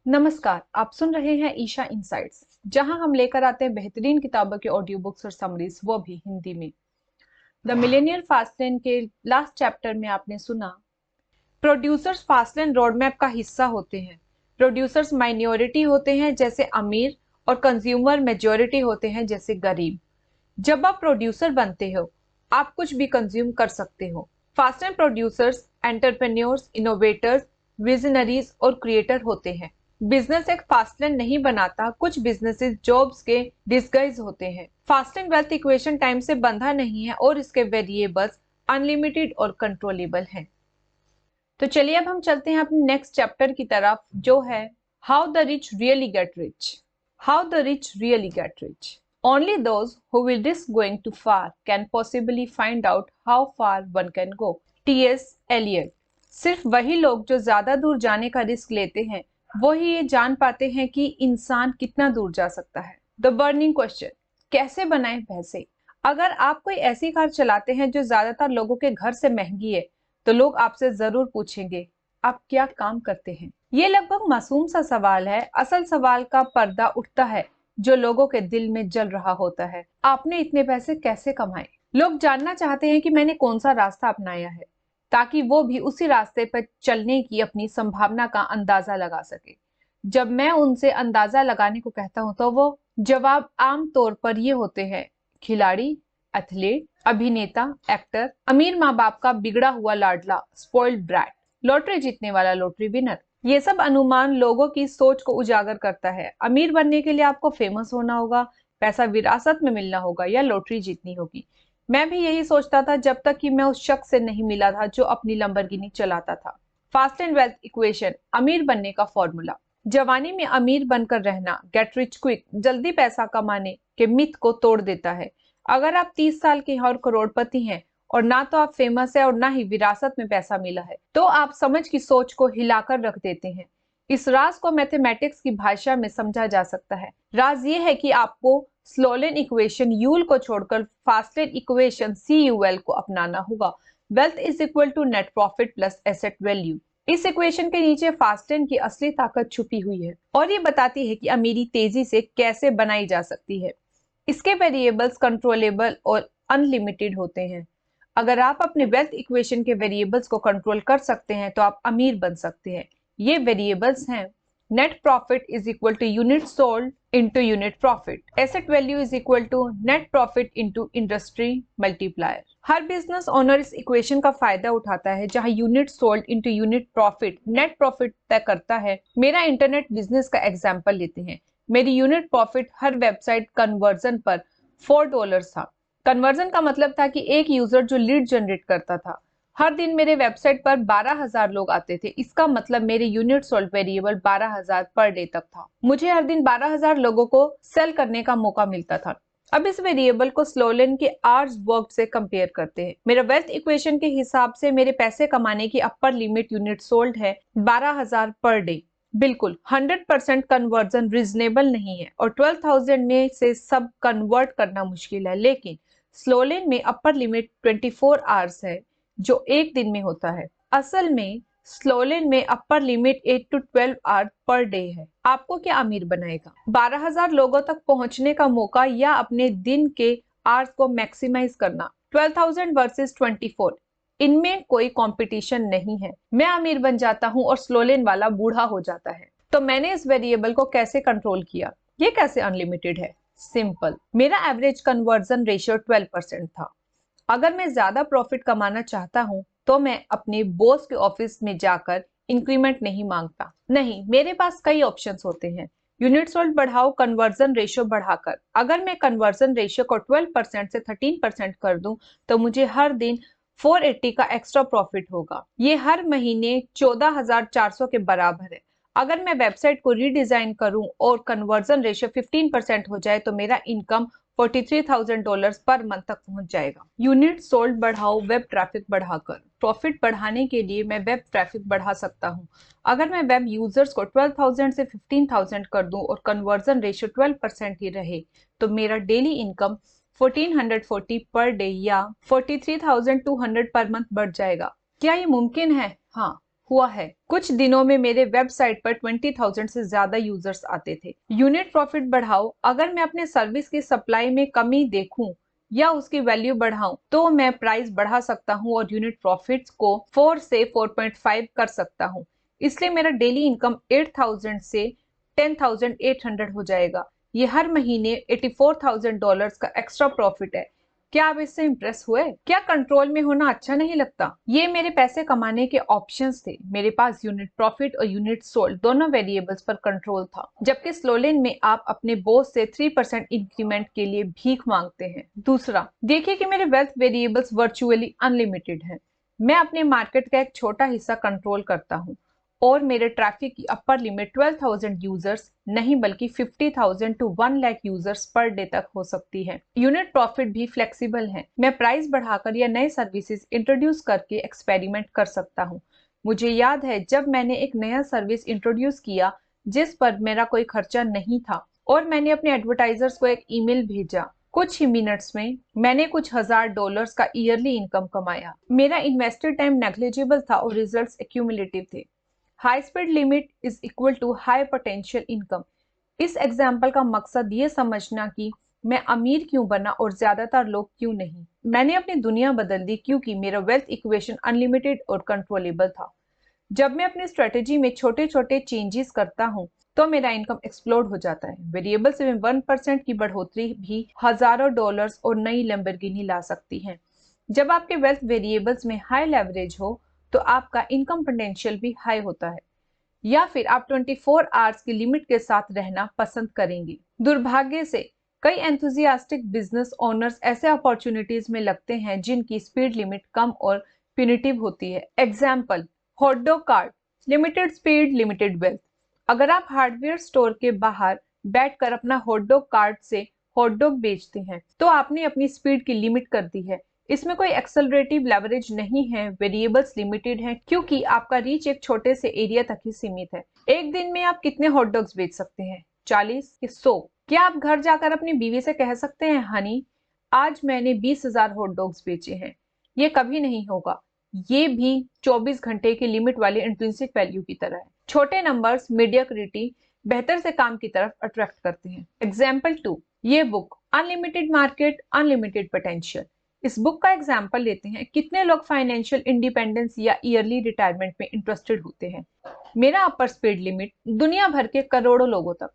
नमस्कार, आप सुन रहे हैं ईशा इनसाइट्स, जहां हम लेकर आते हैं बेहतरीन किताबों के ऑडियो बुक्स और समरीज, वो भी हिंदी में। द मिलेनियर फास्टलेन के लास्ट चैप्टर में आपने सुना, प्रोड्यूसर्स फास्टलेन रोडमैप का हिस्सा होते हैं। प्रोड्यूसर्स माइनॉरिटी होते हैं जैसे अमीर, और कंज्यूमर मेजॉरिटी होते हैं जैसे गरीब। जब आप प्रोड्यूसर बनते हो, आप कुछ भी कंज्यूम कर सकते हो। फास्टलेन प्रोड्यूसर्स एंटरप्रेन्योर्स, इनोवेटर्स, विजनरीज और क्रिएटर होते हैं। बिजनेस एक फास्टलेन नहीं बनाता, कुछ बिजनेसेस जॉब्स के डिस्गाइज होते हैं। फास्टलेन वेल्थ इक्वेशन टाइम से बंधा नहीं है और इसके वेरिएबल्स अनलिमिटेड और कंट्रोलेबल हैं। तो चलिए अब हम चलते हैं अपने नेक्स्ट चैप्टर की तरफ, जो है how the rich really get rich. How the rich really get rich. Only those who will risk going too far can possibly find out how far one can go. T.S. Eliot। सिर्फ वही लोग जो ज्यादा दूर जाने का risk लेते हैं, वो ही ये जान पाते हैं कि इंसान कितना दूर जा सकता है। द बर्निंग क्वेश्चन, कैसे बनाएं पैसे। अगर आप कोई ऐसी कार चलाते हैं जो ज्यादातर लोगों के घर से महंगी है, तो लोग आपसे जरूर पूछेंगे, आप क्या काम करते हैं। ये लगभग मासूम सा सवाल है। असल सवाल का पर्दा उठता है जो लोगों के दिल में जल रहा होता है, आपने इतने पैसे कैसे कमाए। लोग जानना चाहते हैं कि मैंने कौन सा रास्ता अपनाया है, ताकि वो भी उसी रास्ते पर चलने की अपनी संभावना का अंदाजा लगा सके। जब मैं उनसे अंदाजा लगाने को कहता हूँ, तो वो जवाब आम तौर पर ये होते हैं, खिलाड़ी, एथलीट, अभिनेता, एक्टर, अमीर माँ बाप का बिगड़ा हुआ लाडला, स्पॉइल्ड ब्रैट, लॉटरी जीतने वाला लॉटरी विनर। ये सब अनुमान लोगों की सोच को उजागर करता है। अमीर बनने के लिए आपको फेमस होना होगा, पैसा विरासत में मिलना होगा, या लॉटरी जीतनी होगी। मैं भी यही सोचता था जब तक कि मैं उस शख्स से नहीं मिला था जो अपनी लंबरगिनी चलाता था। फास्ट एंड वेल्थ इक्वेशन, अमीर बनने का फॉर्मूला। जवानी में अमीर बनकर रहना, गेट रिच क्विक, जल्दी पैसा कमाने के मिथ को तोड़ देता है। अगर आप 30 साल के और करोड़पति हैं, और ना तो आप फेमस है और ना ही विरासत में पैसा मिला है, तो आप समझ की सोच को हिलाकर रख देते हैं। इस राज को मैथमेटिक्स की भाषा में समझा जा सकता है। राज ये है कि आपको स्लोलेन इक्वेशन यूल को छोड़कर फास्टलेन इक्वेशन CUL को अपनाना होगा। Wealth is equal to net profit plus asset value. इस इक्वेशन के नीचे फास्टलेन की असली ताकत छुपी हुई है, और ये बताती है कि अमीरी तेजी से कैसे बनाई जा सकती है। इसके वेरिएबल्स कंट्रोलेबल और अनलिमिटेड होते हैं। अगर आप अपने वेल्थ इक्वेशन के वेरिएबल्स को कंट्रोल कर सकते हैं, तो आप अमीर बन सकते हैं। ये वेरिएबल्स हैं, net profit is equal to unit sold into unit profit, asset value is equal to net profit into industry multiplier. हर बिजनेस ओनर इस इक्वेशन का फायदा उठाता है, जहां unit sold into unit profit net profit तय करता है। मेरा इंटरनेट बिजनेस का एग्जांपल लेते हैं। मेरी यूनिट प्रॉफिट हर वेबसाइट कन्वर्जन पर $4 था। कन्वर्जन का मतलब था कि एक यूजर जो लीड जनरेट करता था, हर दिन मेरे वेबसाइट पर 12,000 लोग आते थे। इसका मतलब मेरे यूनिट सोल्ड वेरिएबल 12,000 पर डे तक था। मुझे हर दिन 12,000 लोगों को सेल करने का मौका मिलता था। अब इस वेरिएबल को स्लोलेन के आवर्स वर्क्ड से कंपेयर करते हैं। मेरा वेल्थ इक्वेशन के हिसाब से मेरे पैसे कमाने की अपर लिमिट यूनिट सोल्ड है 12,000 पर डे। बिल्कुल 100% कन्वर्जन रीजनेबल नहीं है, और 12,000 में से सब कन्वर्ट करना मुश्किल है। लेकिन स्लोलेन में अपर लिमिट 24 आवर्स है, जो एक दिन में होता है। असल में स्लोलेन में upper limit 8 to 12 hours per day है। आपको क्या अमीर बनाएगा? 12,000 लोगों तक पहुंचने का मौका, या अपने दिन के आवर्स को मैक्सिमाइज करना। 12,000 वर्सेस 24, इनमें कोई कंपटीशन नहीं है। मैं अमीर बन जाता हूं और स्लोलेन वाला बूढ़ा हो जाता है। तो मैंने इस वेरिएबल को कैसे कंट्रोल किया? ये कैसे अनलिमिटेड है? सिंपल, मेरा एवरेज कन्वर्जन रेशियो 12% था। अगर मैं ज्यादा प्रॉफिट कमाना चाहता हूं, तो मैं अपने बॉस के ऑफिस में जाकर इंक्रीमेंट नहीं मांगता। नहीं, मेरे पास कई ऑप्शंस होते हैं। यूनिट सोल्ड बढ़ाओ कन्वर्जन रेशियो बढ़ाकर। अगर मैं कन्वर्जन रेशियो को 12% से 13% कर दूं, तो मुझे हर दिन 480 का एक्स्ट्रा प्रॉफिट होगा। ये हर महीने 14,400 के बराबर है। अगर मैं वेबसाइट को रीडिजाइन करूं और कन्वर्जन रेशियो 15% हो जाए, तो मेरा इनकम $43,000 पर मंथ तक पहुंच जाएगा। यूनिट सोल्ड बढ़ाओ वेब ट्रैफिक बढ़ाकर। प्रॉफिट बढ़ाने के लिए मैं वेब ट्रैफिक बढ़ा सकता हूं। अगर मैं वेब यूजर्स को 12,000 से 15,000 कर दूं और कन्वर्जन रेशियो 12% ही रहे, तो मेरा डेली इनकम 1440 पर डे या 43,200 पर मंथ बढ़ जाएगा। क्या ये मुमकिन है? हाँ, हुआ है। कुछ दिनों में मेरे वेबसाइट पर 20,000 से ज्यादा यूजर्स आते थे। यूनिट प्रॉफिट बढ़ाओ। अगर मैं अपने सर्विस की सप्लाई में कमी देखूं या उसकी वैल्यू बढ़ाऊं तो मैं प्राइस बढ़ा सकता हूं और यूनिट प्रॉफिट्स को 4 से 4.5 कर सकता हूं। इसलिए मेरा डेली इनकम 8,000 से 10,800 हो जाएगा। ये हर महीने $84,000 का एक्स्ट्रा प्रॉफिट है। क्या आप इससे इंप्रेस हुए? क्या कंट्रोल में होना अच्छा नहीं लगता? ये मेरे पैसे कमाने के ऑप्शंस थे। मेरे पास यूनिट प्रॉफिट और यूनिट सोल्ड दोनों वेरिएबल्स पर कंट्रोल था, जबकि स्लोलेन में आप अपने बॉस से 3% इंक्रीमेंट के लिए भीख मांगते हैं। दूसरा, देखिए कि मेरे वेल्थ वेरिएबल्स वर्चुअली अनलिमिटेड हैं। मैं अपने मार्केट का एक छोटा हिस्सा कंट्रोल करता हूँ और मेरे ट्रैफिक की अपर लिमिट 12,000 यूजर्स नहीं बल्कि 50,000 to 1 lakh users per day तक हो सकती है। यूनिट प्रॉफिट भी फ्लेक्सिबल है। मैं प्राइस बढ़ाकर या नए सर्विसेज इंट्रोड्यूस करके एक्सपेरिमेंट कर सकता हूँ। मुझे याद है जब मैंने एक नया सर्विस इंट्रोड्यूस किया जिस पर मेरा कोई खर्चा नहीं था और मैंने अपने एडवर्टाइजर्स को एक ईमेल भेजा। कुछ ही मिनट्स में मैंने कुछ $1,000 का ईयरली इनकम कमाया। मेरा इन्वेस्टेड टाइम नेग्लिजिबल था और रिजल्ट्स एक्यूमुलेटिव थे। High speed limit is equal to high potential income. इस एग्जाम्पल का मकसद ये समझना कि मैं अमीर क्यों बना और ज्यादातर लोग क्यों नहीं। मैंने अपनी दुनिया बदल दी क्योंकि मेरा वेल्थ इक्वेशन अनलिमिटेड और कंट्रोलेबल था। जब मैं अपनी स्ट्रेटेजी में छोटे छोटे चेंजेस करता हूँ तो मेरा इनकम एक्सप्लोड हो जाता है। वेरिएबल से 1% की बढ़ोतरी भी हजारों डॉलर्स और नई लैम्बोर्गिनी ला सकती है। जब आपके वेल्थ वेरिएबल्स में हाई लेवरेज हो तो आपका इनकम पोटेंशियल भी हाई होता है। या फिर आप 24 आवर्स की लिमिट के साथ रहना पसंद करेंगे। दुर्भाग्य से कई एंथुजियास्टिक बिजनेस ओनर्स ऐसे अपॉर्चुनिटीज में लगते हैं जिनकी स्पीड लिमिट कम और प्यूनिटिव होती है। Example, hot dog cart, limited speed limited wealth. अगर आप हार्डवेयर स्टोर के बाहर बैठकर अपना हॉटडॉग कार्ट से हॉटडॉग बेचते हैं तो आपने अपनी स्पीड की लिमिट कर दी है। इसमें कोई एक्सेलरेटिव लेवरेज नहीं है। वेरिएबल्स लिमिटेड हैं क्योंकि आपका रीच एक छोटे से एरिया तक ही सीमित है। एक दिन में आप कितने हॉट डॉग्स बेच सकते हैं? 40 कि 100? क्या आप घर जाकर अपनी बीवी से कह सकते हैं, हनी आज मैंने 20,000 हॉट डॉग्स बेचे हैं? ये कभी नहीं होगा। ये भी 24 घंटे की लिमिट वाले इंट्रिंसिक वैल्यू की तरह है। छोटे नंबर्स मीडियोक्रिटी बेहतर से काम की तरफ अट्रैक्ट करते हैं। एग्जाम्पल 2, ये book unlimited market unlimited potential. इस बुक का एग्जाम्पल लेते हैं। कितने लोग फाइनेंशियल इंडिपेंडेंस या ईयरली रिटायरमेंट में इंटरेस्टेड होते हैं? मेरा अपर स्पीड लिमिट दुनिया भर के करोड़ों लोगों तक।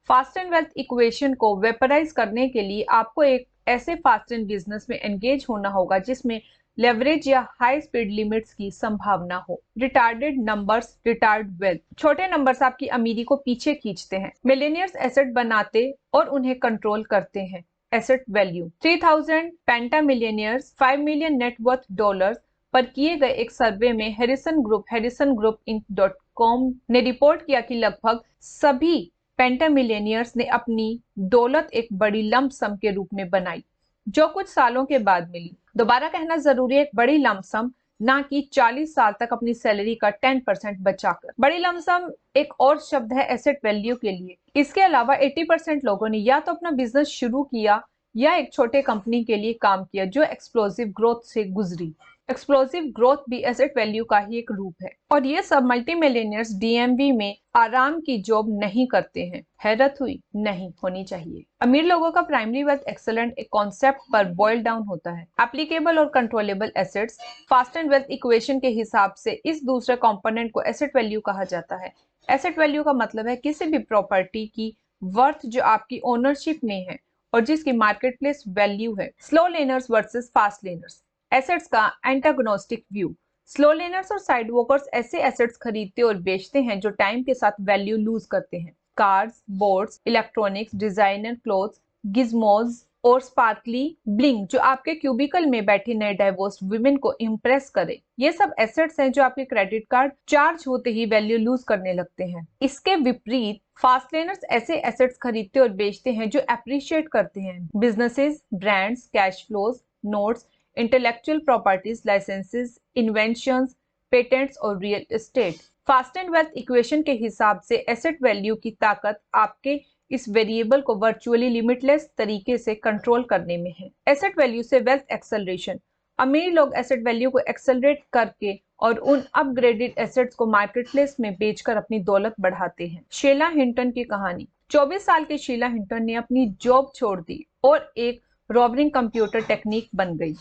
फास्ट एंड वेल्थ इक्वेशन को वेपराइज करने के लिए आपको एक ऐसे फास्ट एंड बिजनेस में एंगेज होना होगा जिसमें लेवरेज या हाई स्पीड लिमिट्स की संभावना हो। Retarded numbers retard wealth. छोटे नंबर्स आपकी अमीरी को पीछे खींचते हैं। मिलेनियर्स एसेट बनाते और उन्हें कंट्रोल करते हैं। Asset value 3000 penta millionaires 5 million net worth dollars पर किए गए एक सर्वे में हैरिसन ग्रुप Inc.com ने रिपोर्ट किया कि लगभग सभी पेंटा मिलियनियर्स ने अपनी दौलत एक बड़ी लंप सम के रूप में बनाई जो कुछ सालों के बाद मिली। दोबारा कहना जरूरी है, एक बड़ी लंप सम, ना कि 40 साल तक अपनी सैलरी का 10% बचाकर। बड़ी लमसम एक और शब्द है एसेट वैल्यू के लिए। इसके अलावा 80% लोगों ने या तो अपना बिजनेस शुरू किया या एक छोटे कंपनी के लिए काम किया जो एक्सप्लोसिव ग्रोथ से गुजरी। एक्सप्लोसिव ग्रोथ भी एसेट वैल्यू का ही एक रूप है और ये सब मल्टी मिलियनियर्स डीएमवी में आराम की जॉब नहीं करते हैं। हैरत हुई? नहीं होनी चाहिए। अमीर लोगों का प्राइमरी वेल्थ एक्सेलेंट एक कॉन्सेप्ट पर बॉइल डाउन होता है। एप्लीकेबल और controllable assets. Fast and wealth equation के हिसाब से इस दूसरे कंपोनेंट को एसेट वैल्यू कहा जाता है। एसेट वैल्यू का मतलब है किसी भी प्रॉपर्टी की वर्थ जो आपकी ओनरशिप में है और जिसकी मार्केट प्लेस वैल्यू है। Slow learners versus fast learners. Assets का एंटागोनिस्टिक व्यू। स्लो लेनर्स और साइड वॉकर्स ऐसे एसेट्स खरीदते और बेचते हैं जो टाइम के साथ वैल्यू लूज करते हैं। Cars, boards, electronics, designer clothes, gizmos और स्पार्कली ब्लिंग जो आपके क्यूबिकल में बैठी नए डाइवोर्स वुमेन को इंप्रेस करे। ये सब एसेट्स हैं जो आपके क्रेडिट कार्ड चार्ज होते ही वैल्यू लूज करने लगते हैं। इसके विपरीत फास्ट लेनर्स ऐसे एसेट्स खरीदते और बेचते हैं जो एप्रिशिएट करते हैं। Businesses, brands, cash flows, notes, intellectual properties, licenses, inventions, patents और real estate. Fast and wealth equation के हिसाब से एसेट वैल्यू की ताकत आपके इस वेरिएबल को वर्चुअली लिमिटलेस तरीके से कंट्रोल करने में है। एसेट वैल्यू से वेल्थ एक्सेलरेशन। अमीर लोग एसेट वैल्यू को एक्सेलरेट करके और उन अपग्रेडेड एसेट्स को मार्केटप्लेस में बेचकर अपनी दौलत बढ़ाते हैं। शीला हिंटन की कहानी। 24 साल की शीला हिंटन ने अपनी जॉब छोड़ दी और एक रोबरिंग कंप्यूटर टेक्निक बन गई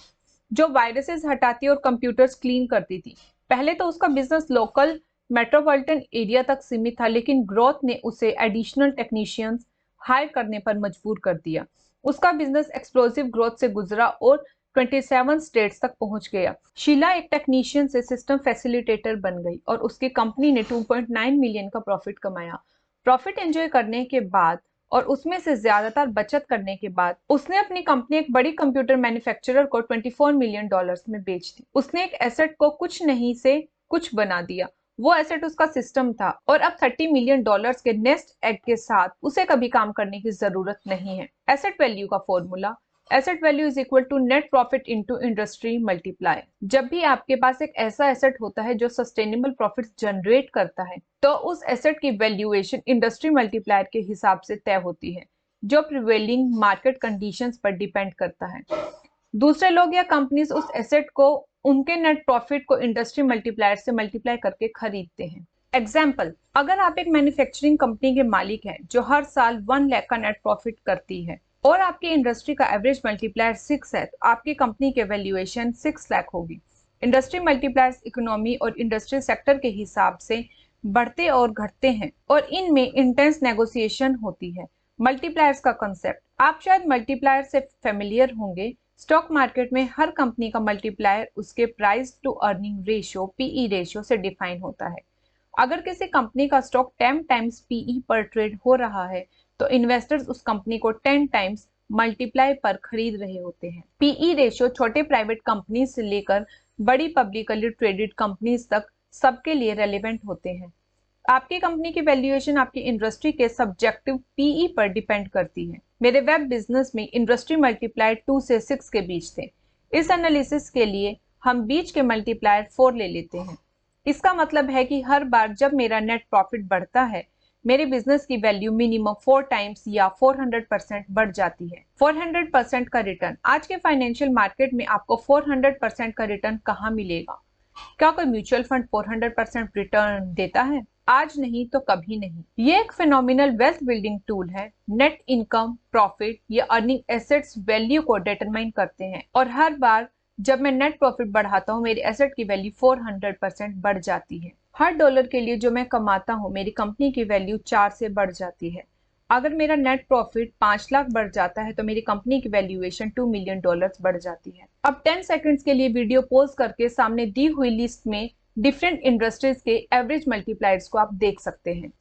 जो वायरसेस हटाती और कंप्यूटर्स क्लीन करती थी। पहले तो उसका बिजनेस लोकल मेट्रोपॉलिटन एरिया तक सीमित था, लेकिन ग्रोथ ने उसे एडिशनल टेक्नीशियंस हायर करने पर मजबूर कर दिया। उसका बिजनेस एक्सप्लोसिव ग्रोथ से गुजरा और 27 स्टेट्स तक पहुंच गया। शीला एक टेक्नीशियन से सिस्टम फैसिलिटेटर बन गई और उसकी कंपनी ने 2.9 मिलियन का प्रॉफिट कमाया। प्रॉफिट एंजॉय करने के बाद और उसमें से ज्यादातर बचत करने के बाद उसने अपनी कंपनी एक बड़ी कंप्यूटर मैन्युफैक्चरर को 24 मिलियन डॉलर्स में बेच दी। उसने एक एसेट को कुछ नहीं से कुछ बना दिया। वो एसेट उसका सिस्टम था और अब 30 मिलियन डॉलर्स के नेस्ट एग के साथ उसे कभी काम करने की जरूरत नहीं है। एसेट वैल्यू का formula, asset value is equal to net profit into industry multiply. जब भी आपके पास एक ऐसा एसेट होता है जो सस्टेनेबल प्रॉफिट जनरेट करता है, तो उस एसेट की वैल्यूएशन इंडस्ट्री मल्टीप्लायर के हिसाब से तय होती है, जो प्रिवेलिंग मार्केट कंडीशंस पर डिपेंड करता है। दूसरे लोग या कंपनीज उस एसेट को उनके नेट प्रॉफिट को इंडस्ट्री मल्टीप्लायर से मल्टीप्लाई करके खरीदते हैं। एग्जाम्पल, अगर आप एक मैन्युफैक्चरिंग कंपनी के मालिक हैं जो हर साल 1 लाख का नेट प्रॉफिट करती है और आपकी इंडस्ट्री का एवरेज मल्टीप्लायर 6 है, तो आपकी कंपनी के वैल्यूएशन 6 लाख होगी। इंडस्ट्री मल्टीप्लायर्स इकोनॉमी और इंडस्ट्री सेक्टर के हिसाब से बढ़ते और घटते हैं और इनमें इंटेंस नेगोशिएशन होती है। मल्टीप्लायर्स का कंसेप्ट, आप शायद मल्टीप्लायर से फेमिलियर होंगे। स्टॉक मार्केट में हर कंपनी का मल्टीप्लायर उसके price to earning ratio PE ratio से डिफाइन होता है। अगर किसी कंपनी का स्टॉक 10 टाइम्स पीई पर ट्रेड हो रहा है, तो इन्वेस्टर्स उस कंपनी को 10 टाइम्स मल्टीप्लाई पर खरीद रहे होते हैं। पीई रेशियो छोटे प्राइवेट कंपनी से लेकर बड़ी पब्लिकली ट्रेडेड कंपनीज तक सबके लिए रेलेवेंट होते हैं। आपकी कंपनी की वैल्यूएशन आपकी इंडस्ट्री के सब्जेक्टिव पीई पर डिपेंड करती है। मेरे वेब बिजनेस में इंडस्ट्री मल्टीप्लायर 2 से 6 के बीच थे। इस एनालिसिस के लिए हम बीच के मल्टीप्लायर 4 ले लेते हैं। इसका मतलब है कि हर बार जब मेरा नेट प्रॉफिट बढ़ता है, मेरे बिजनेस की वैल्यू मिनिमम 4 टाइम्स या 400% बढ़ जाती है। 400% का रिटर्न, आज के फाइनेंशियल मार्केट में आपको 400% का रिटर्न कहाँ मिलेगा? क्या कोई म्यूचुअल फंड 400% रिटर्न देता है? आज नहीं तो कभी नहीं। ये एक फिनोमिनल वेल्थ बिल्डिंग टूल है। नेट इनकम, प्रॉफिट या अर्निंग एसेट्स वैल्यू को डिटरमाइन करते हैं और हर बार जब मैं नेट प्रॉफिट बढ़ाता हूँ, मेरी एसेट की वैल्यू 400% बढ़ जाती है। हर डॉलर के लिए जो मैं कमाता हूँ, मेरी कंपनी की वैल्यू 4 से बढ़ जाती है। अगर मेरा नेट प्रॉफिट 5 लाख बढ़ जाता है, तो मेरी कंपनी की वैल्यूएशन 2 मिलियन डॉलर्स बढ़ जाती है। अब 10 सेकंड्स के लिए वीडियो पॉज करके सामने दी हुई लिस्ट में डिफरेंट इंडस्ट्रीज के एवरेज मल्टीप्लायर्स को आप देख सकते हैं।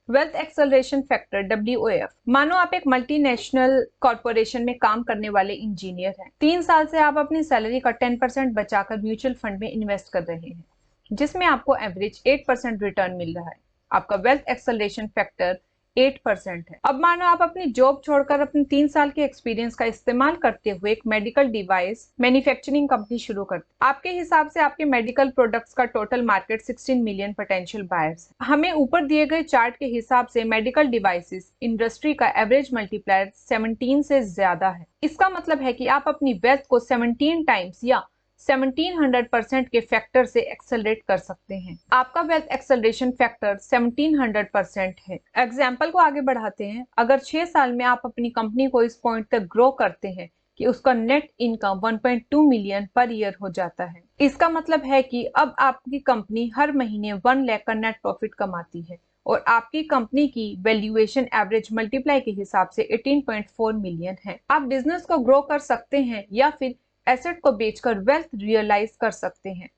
Wealth acceleration factor WOF। मानो आप एक मल्टीनेशनल कॉर्पोरेशन में काम करने वाले इंजीनियर हैं। 3 साल से आप अपनी सैलरी का 10% बचाकर म्यूचुअल फंड में इन्वेस्ट कर रहे हैं, जिसमें आपको एवरेज 8% रिटर्न मिल रहा है। आपका वेल्थ एक्सेलरेशन फैक्टर 8% है। अब मानो आप अपनी जॉब छोड़कर अपने 3 साल के एक्सपीरियंस का इस्तेमाल करते हुए एक मेडिकल डिवाइस मैन्युफैक्चरिंग कंपनी शुरू करते। आपके हिसाब से आपके मेडिकल प्रोडक्ट्स का total market 16 million potential buyers है। हमें ऊपर दिए गए चार्ट के हिसाब से मेडिकल डिवाइसेस इंडस्ट्री का एवरेज मल्टीप्लायर 17 से ज्यादा है। इसका मतलब है कि आप अपनी वेल्थ को 17 टाइम्स या 1700% के फैक्टर से एक्सेलरेट कर सकते हैं। आपका वेल्थ एक्सेलरेशन फैक्टर 1700% है। एग्जाम्पल को आगे बढ़ाते हैं। अगर 6 साल में आप अपनी कंपनी को इस पॉइंट तक ग्रो करते हैं कि उसका net income 1.2 million per year हो जाता है, इसका मतलब है कि अब आपकी कंपनी हर महीने 1 लाख का नेट प्रॉफिट कमाती है और आपकी कंपनी की वैल्यूएशन एवरेज मल्टीप्लाई के हिसाब से 18.4 मिलियन है। आप बिजनेस को ग्रो कर सकते हैं या फिर एसेट को बेचकर वेल्थ रियलाइज कर सकते हैं।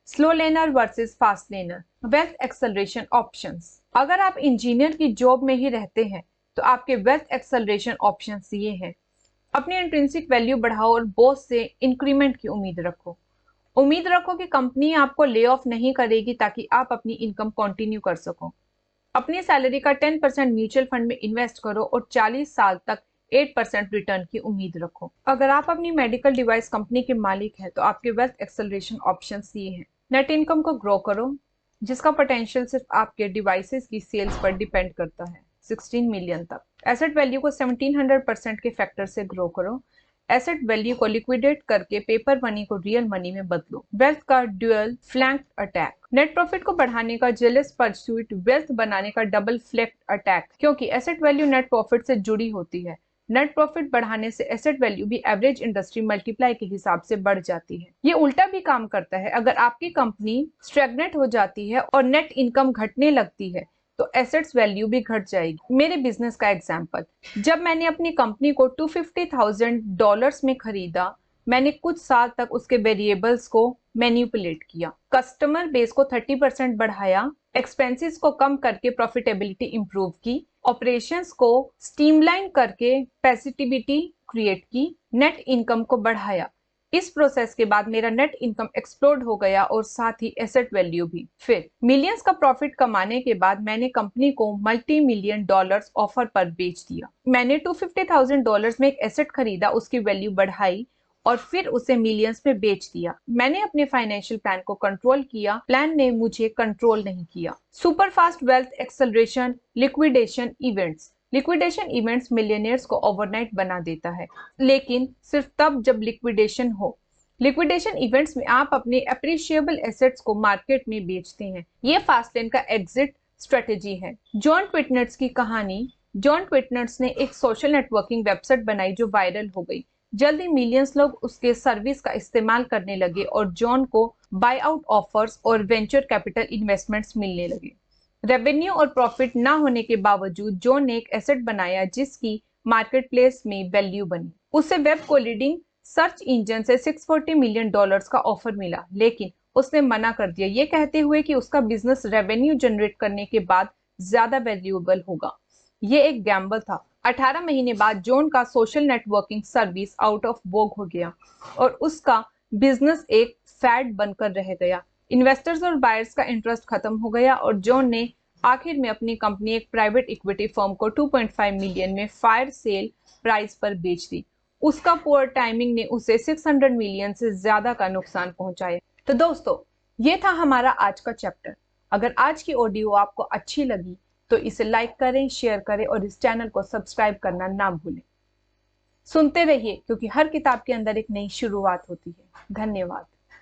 Slow learner versus fast learner, wealth acceleration options. अगर आप इंजीनियर की जॉब में ही रहते हैं, तो आपके वेल्थ एक्सेलरेशन ऑप्शंस ये हैं। अपनी इंट्रिंसिक वैल्यू बढ़ाओ और बॉस से इंक्रीमेंट की उम्मीद रखो। उम्मीद रखो कि कंपनी आपको ले ऑफ नहीं करेगी ताकि आप अपनी इनकम कंटिन्यू कर सको। अपनी सैलरी का 10% म्यूचुअल फंड में इन्वेस्ट करो और 40 साल तक 8% रिटर्न की उम्मीद रखो। अगर आप अपनी मेडिकल डिवाइस कंपनी के मालिक हैं, तो आपके वेल्थ एक्सेलरेशन ऑप्शंस ये हैं। नेट इनकम को ग्रो करो, जिसका पोटेंशियल सिर्फ आपके डिवाइसेस की सेल्स पर डिपेंड करता है, 16 मिलियन तक। एसेट वैल्यू को 1700% के फैक्टर से ग्रो करो। एसेट वैल्यू को लिक्विडेट करके पेपर मनी को रियल मनी में बदलो। वेल्थ का dual flank attack. Net profit को बढ़ाने का जेलस परस्यूट वेल्थ बनाने का डबल फ्लैंक अटैक, क्योंकि एसेट वैल्यू नेट प्रॉफिट से जुड़ी होती है। नेट प्रॉफिट बढ़ाने से एसेट वैल्यू भी एवरेज इंडस्ट्री मल्टीप्लाई के हिसाब से बढ़ जाती है। ये उल्टा भी काम करता है। अगर आपकी कंपनी स्टैग्नेट हो जाती है और नेट इनकम घटने लगती है तो एसेट्स वैल्यू भी घट जाएगी। मेरे बिजनेस का एग्जांपल, जब मैंने अपनी कंपनी को $250,000 में खरीदा, मैंने कुछ साल तक उसके वेरिएबल्स को मैनिपुलेट किया, कस्टमर बेस को 30% बढ़ाया, एक्सपेंसेस को कम करके प्रॉफिटेबिलिटी इंप्रूव की, ऑपरेशंस को स्ट्रीमलाइन करके पैसिटिविटी क्रिएट की, नेट इनकम को बढ़ाया। इस प्रोसेस के बाद मेरा नेट इनकम एक्सप्लोड हो गया और साथ ही एसेट वैल्यू भी। फिर मिलियंस का प्रॉफिट कमाने के बाद मैंने कंपनी को मल्टी मिलियन डॉलर्स ऑफर पर बेच दिया। मैंने $250,000 में एक एसेट खरीदा, उसकी वैल्यू बढ़ाई और फिर उसे मिलियंस में बेच दिया। मैंने अपने फाइनेंशियल प्लान को कंट्रोल किया, प्लान ने मुझे कंट्रोल नहीं किया। Super fast wealth acceleration liquidation events. Liquidation events millionaires को ओवरनाइट बना देता है, लेकिन सिर्फ तब जब लिक्विडेशन हो। लिक्विडेशन इवेंट्स में आप अपने अप्रिशिएबल एसेट्स को मार्केट में बेचते हैं। ये फास्टलेन का एग्जिट स्ट्रेटेजी है। जॉन ट्विटनर्स की कहानी। जॉन ट्विटनर्स ने एक सोशल नेटवर्किंग वेबसाइट बनाई जो वायरल हो गई। जल्दी मिलियंस लोग उसके सर्विस का इस्तेमाल करने लगे और जॉन को बाय आउट ऑफर्स और वेंचर कैपिटल इन्वेस्टमेंट्स मिलने लगे। रेवेन्यू और प्रॉफिट ना होने के बावजूद जॉन ने एक एसेट बनाया जिसकी मार्केट प्लेस में वैल्यू बनी। उसे वेब को लीडिंग सर्च इंजन से $640 मिलियन का ऑफर मिला, लेकिन उसने मना कर दिया, ये कहते हुए कि उसका बिजनेस रेवेन्यू जनरेट करने के बाद ज्यादा वैल्यूएबल होगा। ये एक गैम्बल था। 18 महीने बाद जॉन का social networking service out of vogue हो गया और उसका बिजनेस एक फैड बनकर रह गया। इन्वेस्टर्स और बायर्स का इंटरेस्ट खत्म हो गया और जॉन ने आखिर में अपनी कंपनी एक प्राइवेट इक्विटी फर्म को 2.5 मिलियन में फायर सेल प्राइस पर बेच दी। उसका पुअर टाइमिंग ने उसे 600 मिलियन से ज्यादा का नुकसान पहुंचाया। तो दोस्तों, ये था हमारा आज का चैप्टर। अगर आज की ऑडियो आपको अच्छी लगी तो इसे लाइक करें, शेयर करें और इस चैनल को सब्सक्राइब करना ना भूलें। सुनते रहिए, क्योंकि हर किताब के अंदर एक नई शुरुआत होती है। धन्यवाद।